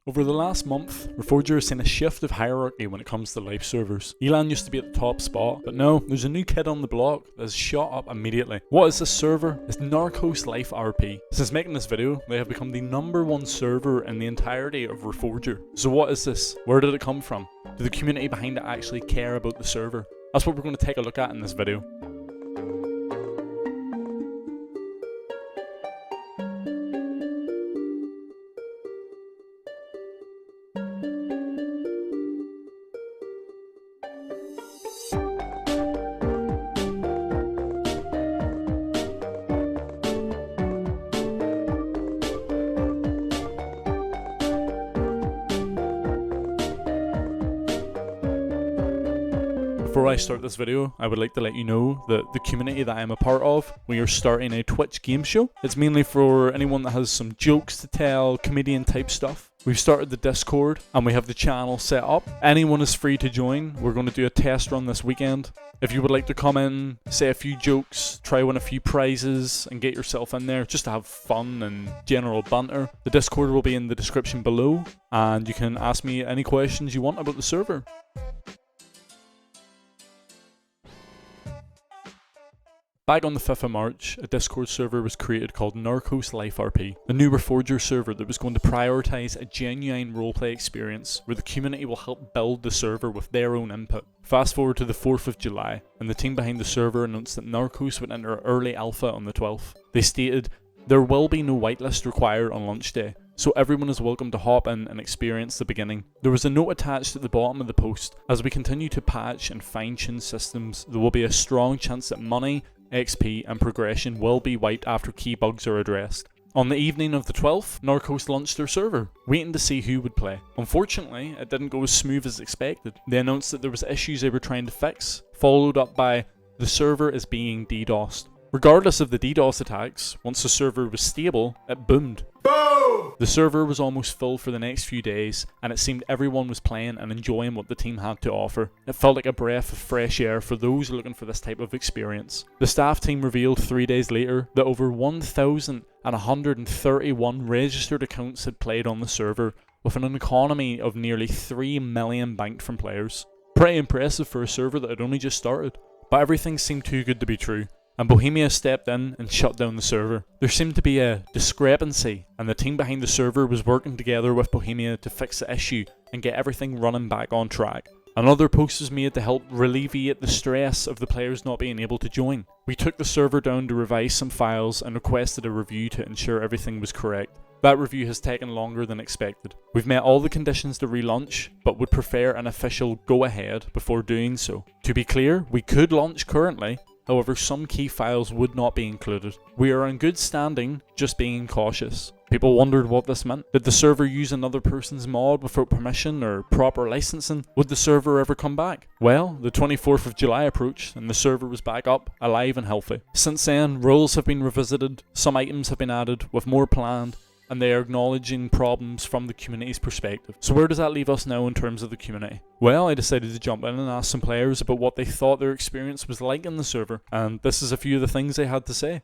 Over the last month, Reforger has seen a shift of hierarchy when it comes to life servers. Elan used to be at the top spot, but no, there's a new kid on the block that has shot up immediately. What is this server? It's Narcos Life RP. Since making this video, they have become the #1 server in the entirety of Reforger. So what is this? Where did it come from? Do the community behind it actually care about the server? That's what we're going to take a look at in this video. Before I start this video, I would like to let you know that the community that I'm a part of, we are starting a Twitch game show. It's mainly for anyone that has some jokes to tell, comedian type stuff. We've started the Discord and we have the channel set up. Anyone is free to join. We're going to do a test run this weekend. If you would like to come in, say a few jokes, try win a few prizes and get yourself in there just to have fun and general banter, the Discord will be in the description below and you can ask me any questions you want about the server. Back on the 5th of March, a Discord server was created called Narcos Life RP, a new Reforger server that was going to prioritise a genuine roleplay experience where the community will help build the server with their own input. Fast forward to the 4th of July, and the team behind the server announced that Narcos would enter early alpha on the 12th. They stated, "There will be no whitelist required on launch day, so everyone is welcome to hop in and experience the beginning." There was a note attached at the bottom of the post. As we continue to patch and fine-tune systems, there will be a strong chance that money, XP and progression will be wiped after key bugs are addressed. On the evening of the 12th, Narcos launched their server, waiting to see who would play. Unfortunately, it didn't go as smooth as expected. They announced that there was issues they were trying to fix, followed up by, "The server is being DDoSed." Regardless of the DDoS attacks, once the server was stable, it boomed. Boom! The server was almost full for the next few days, and it seemed everyone was playing and enjoying what the team had to offer. It felt like a breath of fresh air for those looking for this type of experience. The staff team revealed 3 days later that over 1,131 registered accounts had played on the server, with an economy of nearly 3 million banked from players. Pretty impressive for a server that had only just started. But everything seemed too good to be true, and Bohemia stepped in and shut down the server. There seemed to be a discrepancy, and the team behind the server was working together with Bohemia to fix the issue and get everything running back on track. Another post was made to help alleviate the stress of the players not being able to join. We took the server down to revise some files and requested a review to ensure everything was correct. That review has taken longer than expected. We've met all the conditions to relaunch, but would prefer an official go-ahead before doing so. To be clear, we could launch currently, however some key files would not be included. We are in good standing, just being cautious. People wondered what this meant. Did the server use another person's mod without permission or proper licensing? Would the server ever come back? Well, the 24th of July approached and the server was back up, alive and healthy. Since then, roles have been revisited, some items have been added, with more planned, and they are acknowledging problems from the community's perspective. So where does that leave us now in terms of the community? Well, I decided to jump in and ask some players about what they thought their experience was like in the server, and this is a few of the things they had to say.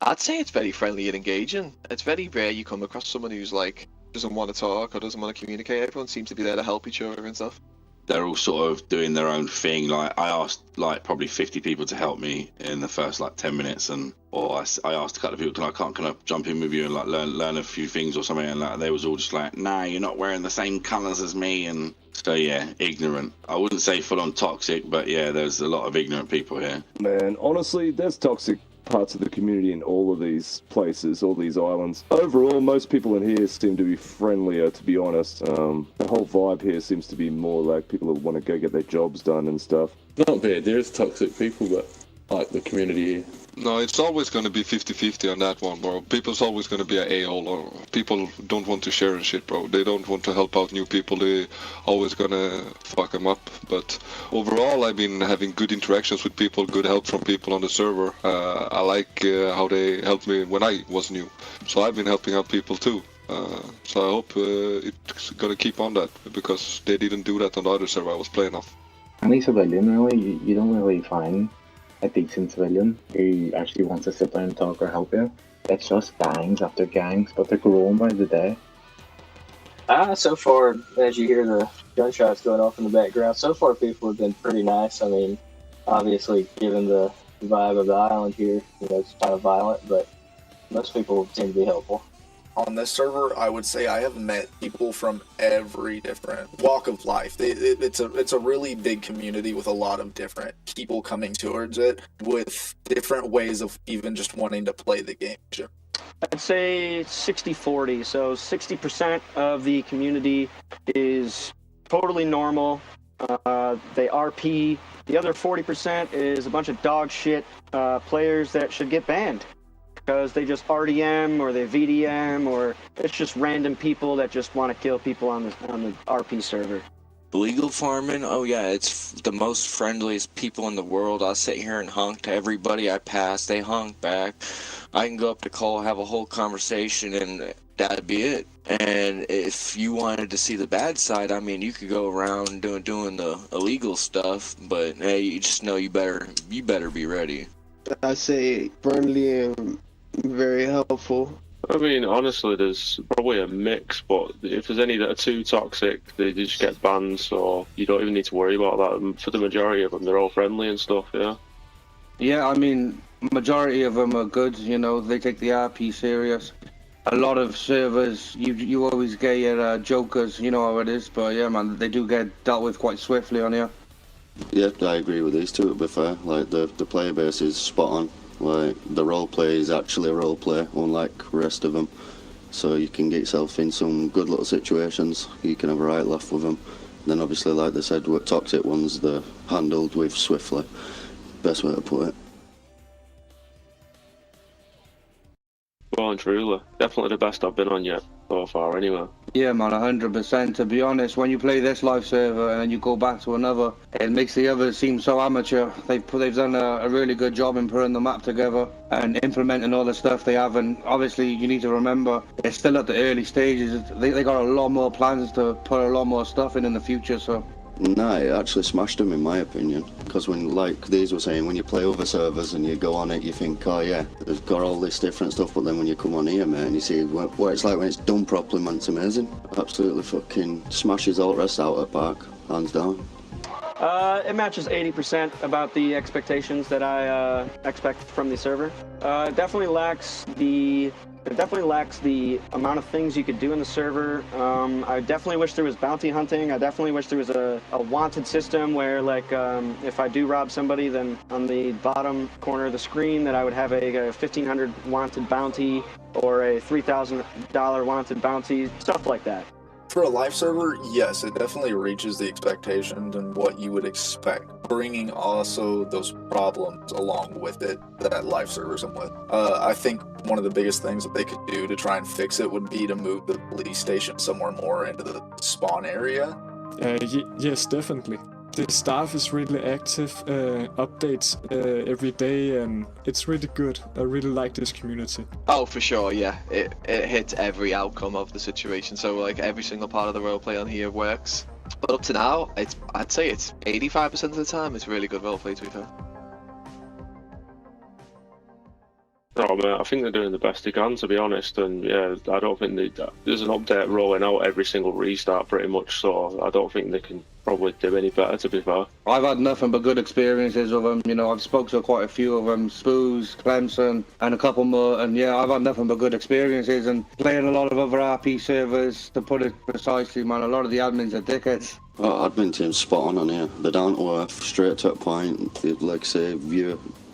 I'd say it's very friendly and engaging. It's very rare you come across someone who's like, doesn't want to talk or doesn't want to communicate. Everyone seems to be there to help each other and stuff. They're all sort of doing their own thing. Like, I asked like probably 50 people to help me in the first like 10 minutes, or I asked a couple of people, can I jump in with you and like learn a few things or something, and like they was all just like, nah, you're not wearing the same colours as me, and so yeah, ignorant. I wouldn't say full on toxic, but yeah, there's a lot of ignorant people here. Man, honestly, there's toxic parts of the community in all of these places, all these islands. Overall, most people in here seem to be friendlier, to be honest. The whole vibe here seems to be more like people that want to go get their jobs done and stuff. Not bad, there's toxic people, but like the community here. No, it's always going to be 50-50 on that one, bro. People's always going to be an a-hole, or people don't want to share and shit, bro. They don't want to help out new people. They always going to fuck them up. But overall, I've been having good interactions with people, good help from people on the server. I like how they helped me when I was new. So I've been helping out people too. So I hope it's going to keep on that, because they didn't do that on the other server I was playing off. Any civilian, really, you don't really find a decent civilian who actually wants to sit down and talk or help you. It's just gangs after gangs, but they're growing by the day. So far, as you hear the gunshots going off in the background, so far people have been pretty nice. I mean, obviously, given the vibe of the island here, it's kind of violent, but most people seem to be helpful. On this server, I would say I have met people from every different walk of life. It's a really big community with a lot of different people coming towards it with different ways of even just wanting to play the game. I'd say 60-40. So 60% of the community is totally normal. They RP. The other 40% is a bunch of dog shit players that should get banned. Because they just RDM or they VDM, or it's just random people that just want to kill people on the RP server. Legal farming, oh yeah, it's the most friendliest people in the world. I sit here and honk to everybody I pass. They honk back. I can go up to call, have a whole conversation, and that'd be it. And if you wanted to see the bad side, I mean, you could go around doing the illegal stuff, but hey, you just know you better be ready. I say friendly and very helpful. I mean, honestly, there's probably a mix, but if there's any that are too toxic, they just get banned, so you don't even need to worry about that. For the majority of them, they're all friendly and stuff, yeah. Yeah, I mean, majority of them are good, they take the RP serious. A lot of servers, you always get your jokers, you know how it is, but yeah, man, they do get dealt with quite swiftly on here. Yeah, I agree with these two, to be fair. Like, the player base is spot on. Like, the roleplay is actually a roleplay, unlike the rest of them. So you can get yourself in some good little situations. You can have a right laugh with them. Then obviously, like they said, what toxic ones, they're handled with swiftly. Best way to put it. Well and truly. Definitely the best I've been on yet, so far anyway. Yeah, man, 100%. To be honest, when you play this live server and then you go back to another, it makes the others seem so amateur. They've done a really good job in putting the map together and implementing all the stuff they have. And obviously, you need to remember, it's still at the early stages. They got a lot more plans to put a lot more stuff in the future, so... No, it actually smashed them in my opinion, because when, like these were saying, when you play other servers and you go on it, you think, oh yeah, they've got all this different stuff, but then when you come on here, mate, and you see what it's like when it's done properly, man, it's amazing. Absolutely fucking smashes all the rest out of the park, hands down. It matches 80% about the expectations that I expect from the server. It definitely lacks the amount of things you could do in the server. I definitely wish there was bounty hunting. I definitely wish there was a wanted system where, like, if I do rob somebody, then on the bottom corner of the screen that I would have a 1,500 wanted bounty or a $3,000 wanted bounty, stuff like that. For a live server, yes, it definitely reaches the expectations and what you would expect, bringing also those problems along with it that live servers come with. I think one of the biggest things that they could do to try and fix it would be to move the police station somewhere more into the spawn area. Yes, definitely. The staff is really active, updates every day, and it's really good. I really like this community. Oh, for sure, yeah. It hits every outcome of the situation, so like every single part of the roleplay on here works. But up to now, I'd say it's 85% of the time it's really good roleplay, to be fair. Oh man, I think they're doing the best they can, to be honest, and yeah, I don't think there's an update rolling out every single restart pretty much, so I don't think they can probably do any better, to be fair. I've had nothing but good experiences with them, I've spoke to quite a few of them, Spoos, Clemson, and a couple more, and yeah, I've had nothing but good experiences, and playing a lot of other RP servers, to put it precisely, man, a lot of the admins are dickheads. Oh, admin team's spot on here. They're down to earth, straight to the point. Like say,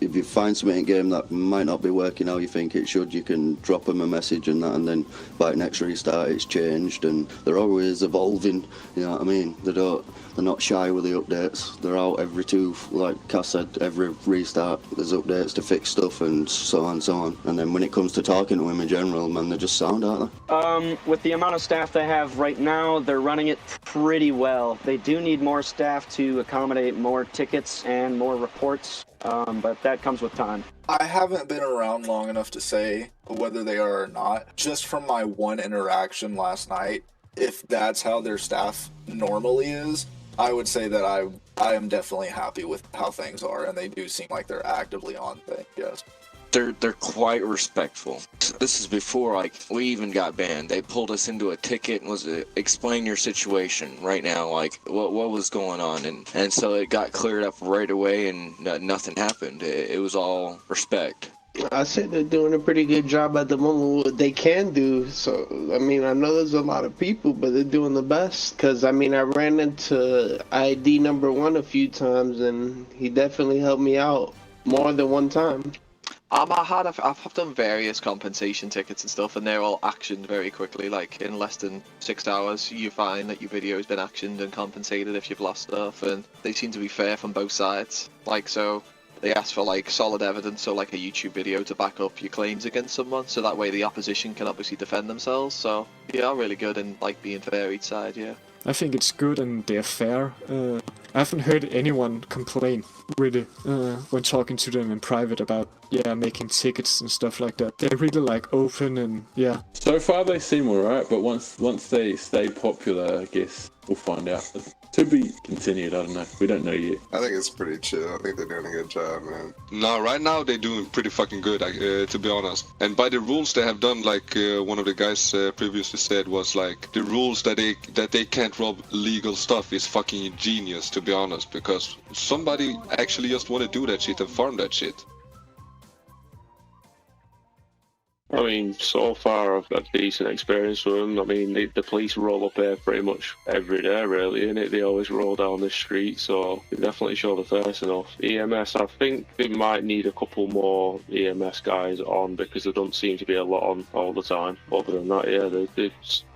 if you find something in game that might not be working how you think it should, you can drop them a message and that, and then by next restart it's changed, and they're always evolving, you know what I mean? They're not shy with the updates. They're out every like Cass said, every restart there's updates to fix stuff and so on and so on. And then when it comes to talking to them in general, man, they're just sound, aren't they? With the amount of staff they have right now, they're running it pretty well. They do need more staff to accommodate more tickets and more reports, but that comes with time. I haven't been around long enough to say whether they are or not. Just from my one interaction last night, if that's how their staff normally is, I would say that I am definitely happy with how things are, and they do seem like they're actively on things, yes. They're quite respectful. This is before like we even got banned. They pulled us into a ticket and was explain your situation right now, like what was going on, and so it got cleared up right away, and nothing happened. It was all respect. I said they're doing a pretty good job at the moment, what they can do. So, I mean, I know there's a lot of people, but they're doing the best. Because, I mean, I ran into ID number 1 a few times, and he definitely helped me out more than one time. I've done various compensation tickets and stuff, and they're all actioned very quickly. Like, in less than 6 hours, you find that your video has been actioned and compensated if you've lost stuff, and they seem to be fair from both sides. Like, so they ask for like solid evidence, so like a YouTube video to back up your claims against someone, so that way the opposition can obviously defend themselves. So they are really good in like being fair each side, yeah. I think it's good and they're fair. I haven't heard anyone complain, really, when talking to them in private about, making tickets and stuff like that. They're really, like, open and, yeah. So far they seem alright, but once they stay popular, I guess we'll find out. To be continued, I don't know. We don't know yet. I think it's pretty chill. I think they're doing a good job, man. No, right now they're doing pretty fucking good, to be honest. And by the rules they have done, like one of the guys previously said, was like the rules that they can't rob legal stuff is fucking genius, to be honest, because somebody actually just want to do that shit and farm that shit. I mean, so far I've got decent experience with them. I mean, the police roll up here pretty much every day, really, innit? They always roll down the street, so they definitely show the face enough. EMS, I think they might need a couple more EMS guys on, because there don't seem to be a lot on all the time. Other than that, yeah, they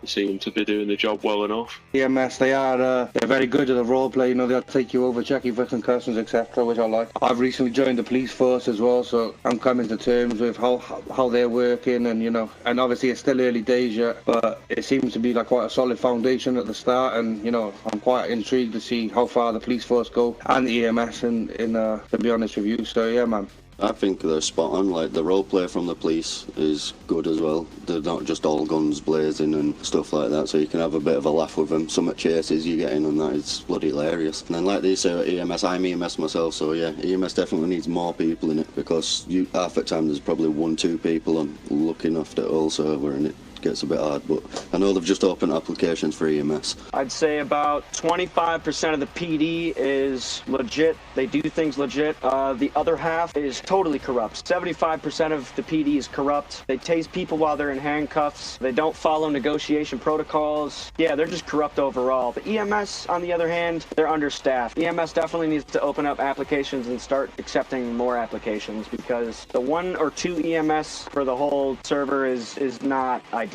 seem to be doing the job well enough. EMS, they're very good at the roleplay, you know, they'll take you over, check your written customs, etc., which I like. I've recently joined the police force as well, so I'm coming to terms with how they work, and you know, and obviously it's still early days yet, but it seems to be like quite a solid foundation at the start, and you know, I'm quite intrigued to see how far the police force go and the EMS in to be honest with you. So yeah, man. I think they're spot on. Like, the roleplay from the police is good as well. They're not just all guns blazing and stuff like that, so you can have a bit of a laugh with them. Some of the chases you get in and that is bloody hilarious. And then like they say at EMS, I'm EMS myself, so yeah, EMS definitely needs more people in it, because half the time there's probably 1-2 people on looking after the whole server, and it gets a bit hard. But I know they've just opened applications for EMS. I'd say about 25% of the PD is legit. They do things legit. The other half is totally corrupt. 75% of the PD is corrupt. They tase people while they're in handcuffs. They don't follow negotiation protocols. Yeah, they're just corrupt overall. The EMS, on the other hand, they're understaffed. EMS definitely needs to open up applications and start accepting more applications, because the 1 or 2 EMS for the whole server is not ideal.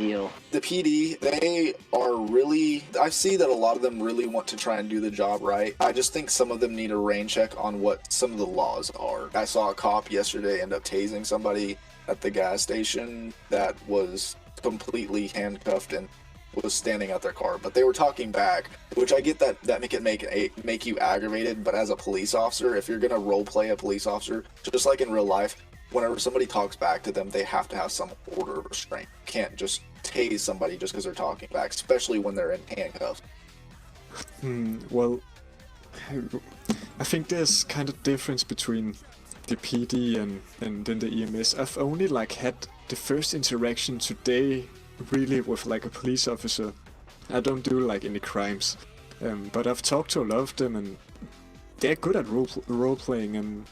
The PD, they are really, I see that a lot of them really want to try and do the job right. I just think some of them need a rain check on what some of the laws are. I saw a cop yesterday end up tasing somebody at the gas station that was completely handcuffed and was standing at their car, but they were talking back, which I get that make you aggravated, but as a police officer, if you're gonna role play a police officer, just like in real life, whenever somebody talks back to them, they have to have some order of restraint. You can't just tase somebody just because they're talking back, especially when they're in handcuffs. Well, I think there's kind of difference between the PD and then the EMS. I've only like had the first interaction today really with like a police officer. I don't do like any crimes, but I've talked to a lot of them, and they're good at role playing, and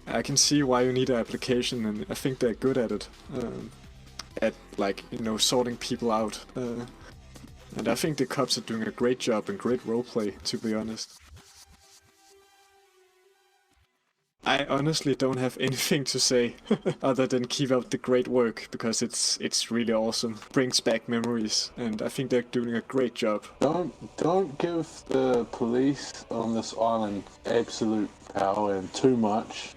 I can see why you need an application, and I think they're good at it, at like, you know, sorting people out, and I think the cops are doing a great job and great roleplay, to be honest. I honestly don't have anything to say other than keep up the great work, because it's really awesome. Brings back memories, and I think they're doing a great job. Don't give the police on this island absolute power and too much.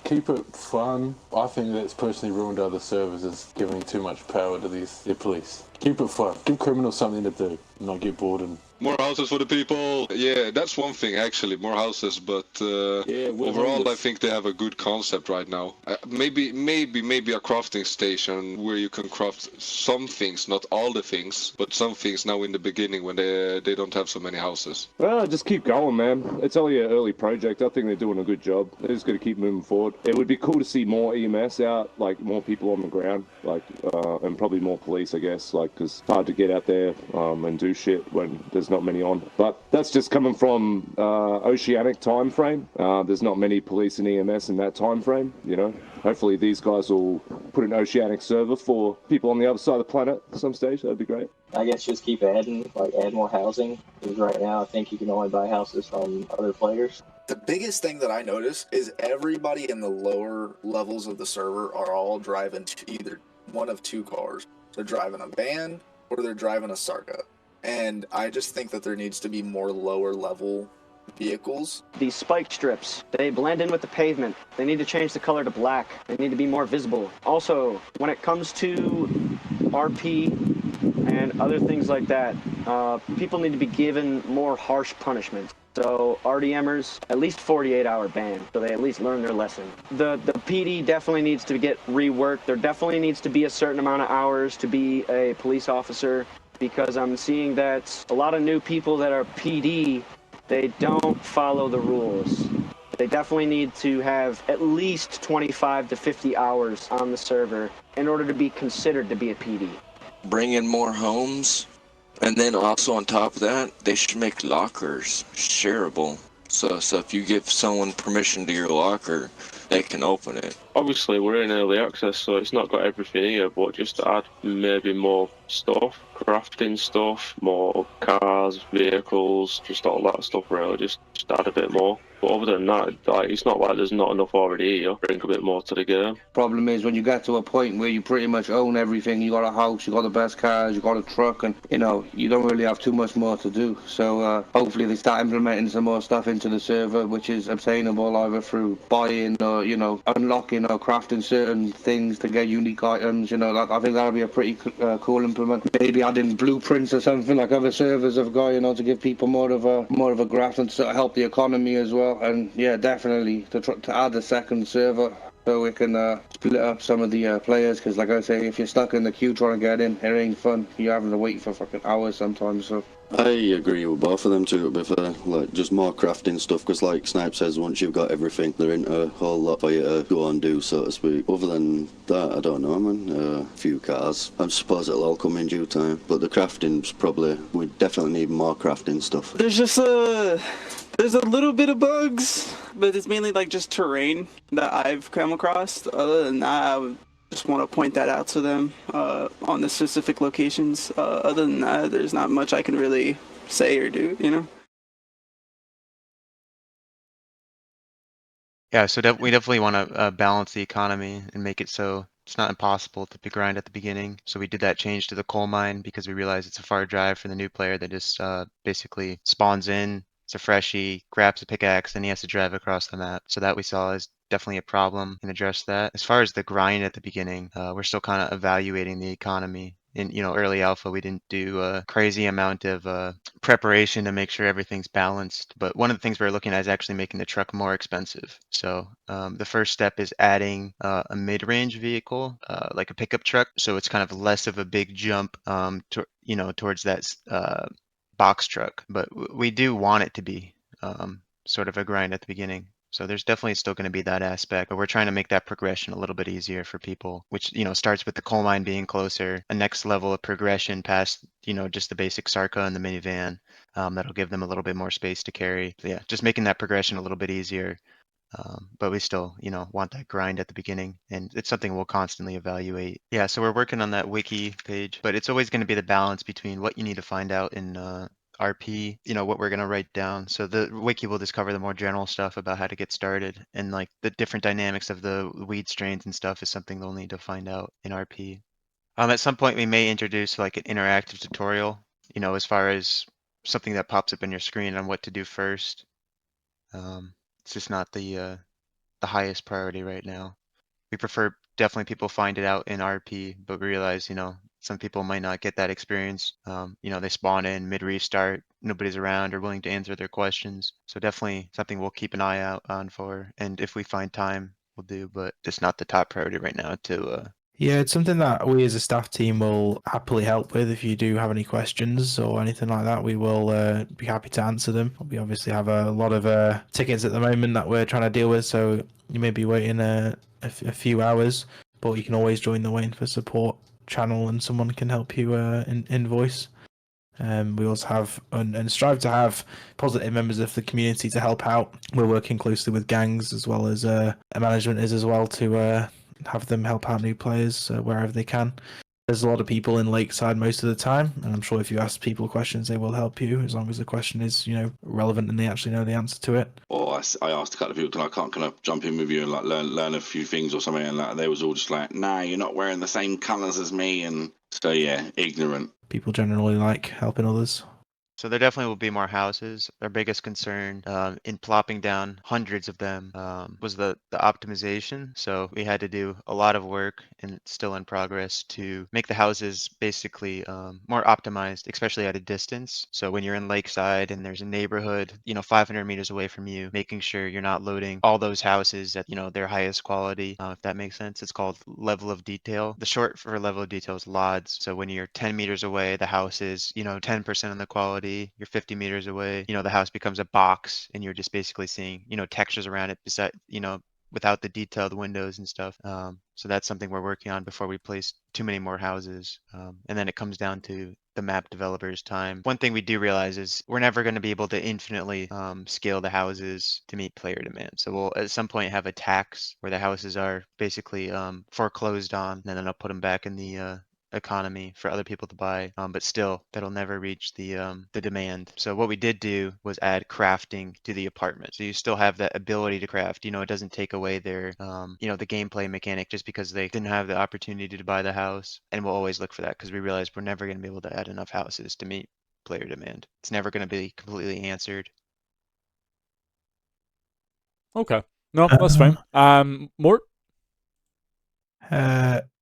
Keep it fun. I think that's personally ruined other servers, is giving too much power to the police. Keep it fun. Give criminals something to do, not get bored and More houses for the people. Yeah, that's one thing actually. More houses, but Yeah, we're overall, I homeless. think they have a good concept right now. Maybe a crafting station where you can craft some things, not all the things, but some things now in the beginning when they don't have so many houses. Well, just keep going, man. It's only an early project. I think they're doing a good job. They're just going to keep moving forward. It would be cool to see more EMS out, like more people on the ground, like, and probably more police, I guess, like, because it's hard to get out there and do shit when there's not many on. But that's just coming from oceanic time frame. There's not many police and EMS in that time frame, you know. Hopefully these guys will put an oceanic server for people on the other side of the planet at some stage. That'd be great. I guess just keep adding, like add more housing. Because right now, I think you can only buy houses from other players. The biggest thing that I notice is everybody in the lower levels of the server are all driving either one of two cars. They're driving a van or they're driving a Sarga. And I just think that there needs to be more lower level vehicles. These spike strips, they blend in with the pavement. They need to change the color to black. They need to be more visible. Also, when it comes to RP and other things like that, people need to be given more harsh punishments. So RDMers, at least 48-hour ban, so they at least learn their lesson. The PD definitely needs to get reworked. There definitely needs to be a certain amount of hours to be a police officer, because I'm seeing that a lot of new people that are PD, they don't follow the rules. They definitely need to have at least 25 to 50 hours on the server in order to be considered to be a PD. Bring in more homes, and then also on top of that, they should make lockers shareable. So if you give someone permission to your locker, they can open it. Obviously, we're in early access, so it's not got everything here, but just add maybe more stuff, crafting stuff, more cars, vehicles, just all that stuff really, just add a bit more. But other than that, like, it's not like there's not enough already here. Bring a bit more to the game. Problem is when you get to a point where you pretty much own everything, you got a house, you got the best cars, you got a truck, and you know you don't really have too much more to do. So hopefully they start implementing some more stuff into the server, which is obtainable either through buying or unlocking or crafting certain things to get unique items. I think that'll be a pretty cool implement. Maybe adding blueprints or something like other servers have got, to give people more of a graft and sort of help the economy as well. And yeah, definitely to add a second server so we can split up some of the players, because like I say, if you're stuck in the queue trying to get in, it ain't fun. You're having to wait for fucking hours sometimes. So I agree with both of them too, to be fair. Like, just more crafting stuff, because like Snipe says, once you've got everything, there ain't a whole lot for you to go and do, so to speak. Other than that, I don't know, man. A few cars. I suppose it'll all come in due time, but the crafting's probably, we definitely need more crafting stuff. There's just there's a little bit of bugs, but it's mainly like just terrain that I've come across. Other than that, I would just want to point that out to them on the specific locations. Other than that, there's not much I can really say or do, Yeah, so we definitely want to balance the economy and make it so it's not impossible to grind at the beginning. So we did that change to the coal mine because we realized it's a far drive for the new player that just basically spawns in. It's a freshie, grabs a pickaxe, then he has to drive across the map. So that we saw is definitely a problem, and address that. As far as the grind at the beginning, we're still kind of evaluating the economy. In early alpha, we didn't do a crazy amount of preparation to make sure everything's balanced. But one of the things we're looking at is actually making the truck more expensive. So the first step is adding a mid-range vehicle, like a pickup truck. So it's kind of less of a big jump, towards that box truck. But we do want it to be sort of a grind at the beginning. So there's definitely still going to be that aspect, but we're trying to make that progression a little bit easier for people, which, starts with the coal mine being closer, a next level of progression past, just the basic Sarka and the minivan. That'll give them a little bit more space to carry. So yeah, just making that progression a little bit easier. But we still, want that grind at the beginning, and it's something we'll constantly evaluate. Yeah, so we're working on that wiki page, but it's always going to be the balance between what you need to find out in RP, what we're going to write down. So the wiki will just cover the more general stuff about how to get started, and like the different dynamics of the weed strains and stuff is something they'll need to find out in RP. At some point we may introduce like an interactive tutorial, as far as something that pops up in your screen on what to do first. It's just not the highest priority right now. We prefer definitely people find it out in RP, but we realize, some people might not get that experience. They spawn in mid restart, nobody's around or willing to answer their questions. So definitely something we'll keep an eye out on for, and if we find time, we'll do. But it's not the top priority right now to. Yeah, it's something that we as a staff team will happily help with. If you do have any questions or anything like that, we will be happy to answer them. We obviously have a lot of tickets at the moment that we're trying to deal with, so you may be waiting a few hours, but you can always join the Waiting for Support channel and someone can help you invoice. We also have and strive to have positive members of the community to help out. We're working closely with gangs as well as management is as well to have them help out new players wherever they can. There's a lot of people in Lakeside most of the time, and I'm sure if you ask people questions, they will help you as long as the question is, relevant and they actually know the answer to it. Or I asked a couple of people, can I jump in with you and like learn a few things or something, and like they was all just like, nah, you're not wearing the same colours as me, and so yeah, ignorant. People generally like helping others. So there definitely will be more houses. Our biggest concern in plopping down hundreds of them was the optimization. So we had to do a lot of work, and it's still in progress, to make the houses basically more optimized, especially at a distance. So when you're in Lakeside and there's a neighborhood, 500 meters away from you, making sure you're not loading all those houses at, their highest quality, if that makes sense. It's called level of detail. The short for level of detail is LODs. So when you're 10 meters away, the house is, 10% of the quality. You're 50 meters away, the house becomes a box and you're just basically seeing, textures around it beside, without the detailed windows and stuff. So that's something we're working on before we place too many more houses. And then it comes down to the map developers' time. One thing we do realize is we're never going to be able to infinitely scale the houses to meet player demand. So we'll at some point have a tax where the houses are basically foreclosed on, and then I'll put them back in the economy for other people to buy, but still that'll never reach the demand. So what we did do was add crafting to the apartment, so you still have that ability to craft. It doesn't take away their the gameplay mechanic just because they didn't have the opportunity to buy the house. And we'll always look for that because we realize we're never going to be able to add enough houses to meet player demand. It's never going to be completely answered. Okay, no, that's fine. Mort?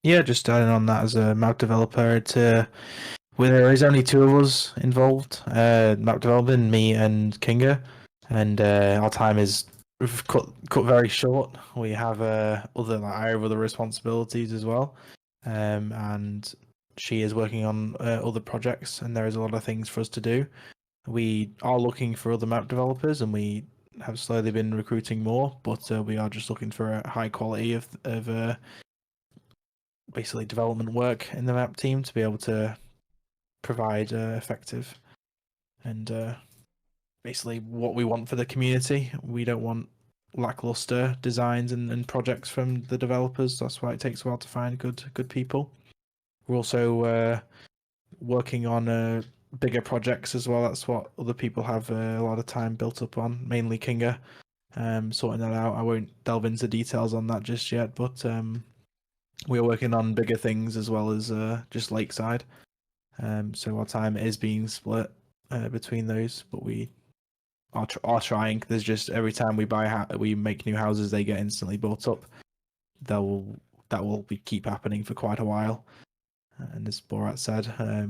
Yeah, just adding on that as a map developer, there is only two of us involved, map development, me and Kinga, and our time is cut very short. We have I have other responsibilities as well, and she is working on other projects, and there is a lot of things for us to do. We are looking for other map developers, and we have slowly been recruiting more, but we are just looking for a high quality of basically development work in the map team to be able to provide effective and basically what we want for the community. We don't want lackluster designs and projects from the developers. That's why it takes a while to find good people. We're also working on bigger projects as well. That's what other people have a lot of time built up on, mainly Kinga. Sorting that out. I won't delve into details on that just yet, but we're working on bigger things as well as just Lakeside. So our time is being split between those, but we are trying. There's just every time we make new houses, they get instantly built up. That will keep happening for quite a while. And as Borat said,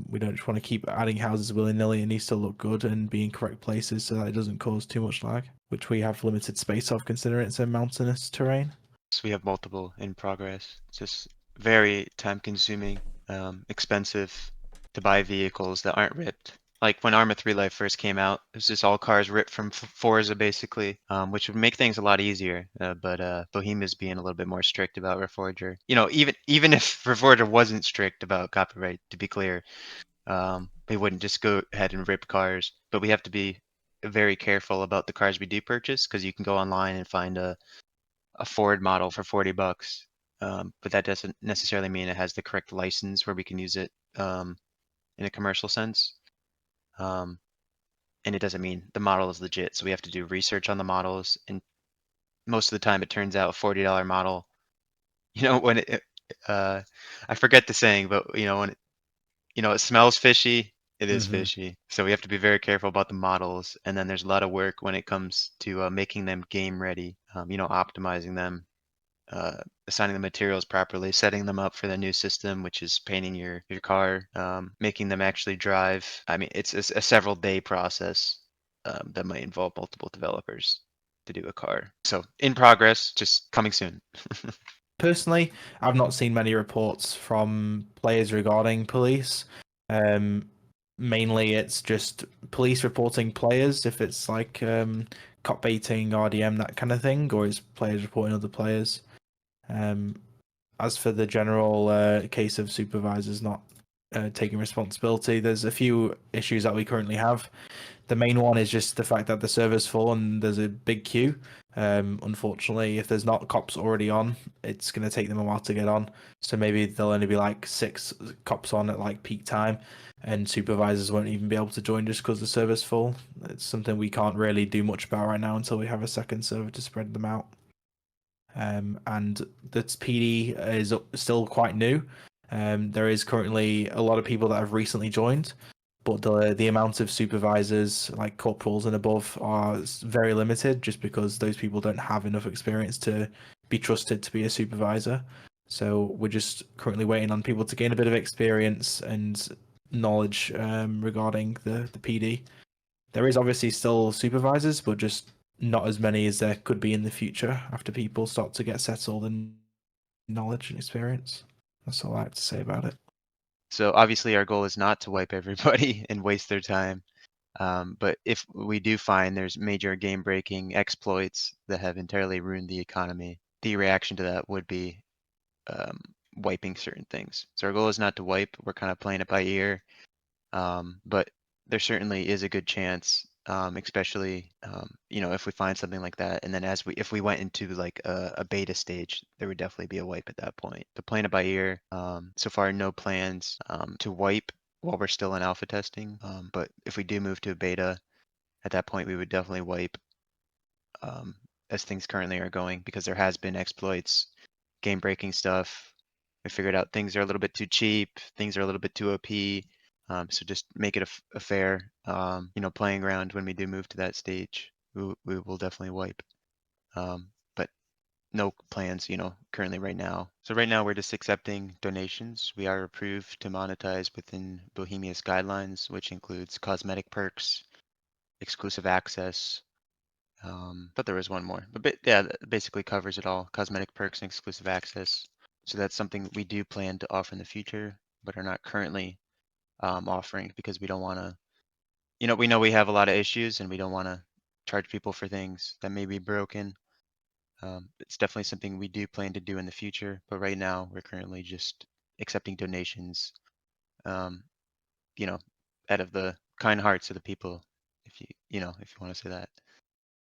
we don't just want to keep adding houses willy-nilly. It needs to look good and be in correct places so that it doesn't cause too much lag, which we have limited space of considering it's a mountainous terrain. So we have multiple in progress. It's just very time-consuming, expensive to buy vehicles that aren't ripped. Like when Arma 3 Life first came out, it was just all cars ripped from Forza basically, which would make things a lot easier. But Bohemia's being a little bit more strict about Reforger. Even if Reforger wasn't strict about copyright, to be clear, we wouldn't just go ahead and rip cars. But we have to be very careful about the cars we do purchase, because you can go online and find a Ford model for $40, but that doesn't necessarily mean it has the correct license where we can use it in a commercial sense. And it doesn't mean the model is legit, so we have to do research on the models, and most of the time it turns out a $40 model, when I forget the saying, but when it smells fishy, it is fishy. So we have to be very careful about the models, and then there's a lot of work when it comes to making them game ready, optimizing them assigning the materials properly, setting them up for the new system, which is painting your car, making them actually drive. I mean, it's a several day process that might involve multiple developers to do a car. So in progress, just coming soon. Personally, I've not seen many reports from players regarding police. Mainly, it's just police reporting players if it's like cop baiting, RDM, that kind of thing, or is players reporting other players. As for the general case of supervisors not taking responsibility, there's a few issues that we currently have. The main one is just the fact that the server's full and there's a big queue. Unfortunately, if there's not cops already on, it's going to take them a while to get on. So maybe there'll only be like 6 cops on at like peak time, and supervisors won't even be able to join just because the server's full. It's something we can't really do much about right now until we have a second server to spread them out. And the PD is still quite new. There is currently a lot of people that have recently joined, but the amount of supervisors, like corporals and above, are very limited just because those people don't have enough experience to be trusted to be a supervisor. So we're just currently waiting on people to gain a bit of experience and knowledge regarding the PD. There is obviously still supervisors, but just not as many as there could be in the future after people start to get settled in knowledge and experience. That's all I have to say about it. So obviously our goal is not to wipe everybody and waste their time. But if we do find there's major game-breaking exploits that have entirely ruined the economy, the reaction to that would be wiping certain things. So our goal is not to wipe. We're kind of playing it by ear. But there certainly is a good chance, especially if we find something like that, and then if we went into like a beta stage, there would definitely be a wipe at that point. To playing it by ear. So far, no plans to wipe while we're still in alpha testing. But if we do move to a beta, at that point we would definitely wipe as things currently are going, because there has been exploits, game breaking stuff. We figured out things are a little bit too cheap, things are a little bit too OP. So just make it a fair, playing ground when we do move to that stage. We will definitely wipe. But no plans, currently right now. So right now we're just accepting donations. We are approved to monetize within Bohemia's guidelines, which includes cosmetic perks, exclusive access. But there is one more. But yeah, that basically covers it all. Cosmetic perks and exclusive access. So that's something we do plan to offer in the future, but are not currently offering, because we don't want to, we know we have a lot of issues and we don't want to charge people for things that may be broken. It's definitely something we do plan to do in the future, but right now we're currently just accepting donations, out of the kind hearts of the people, if you want to say that.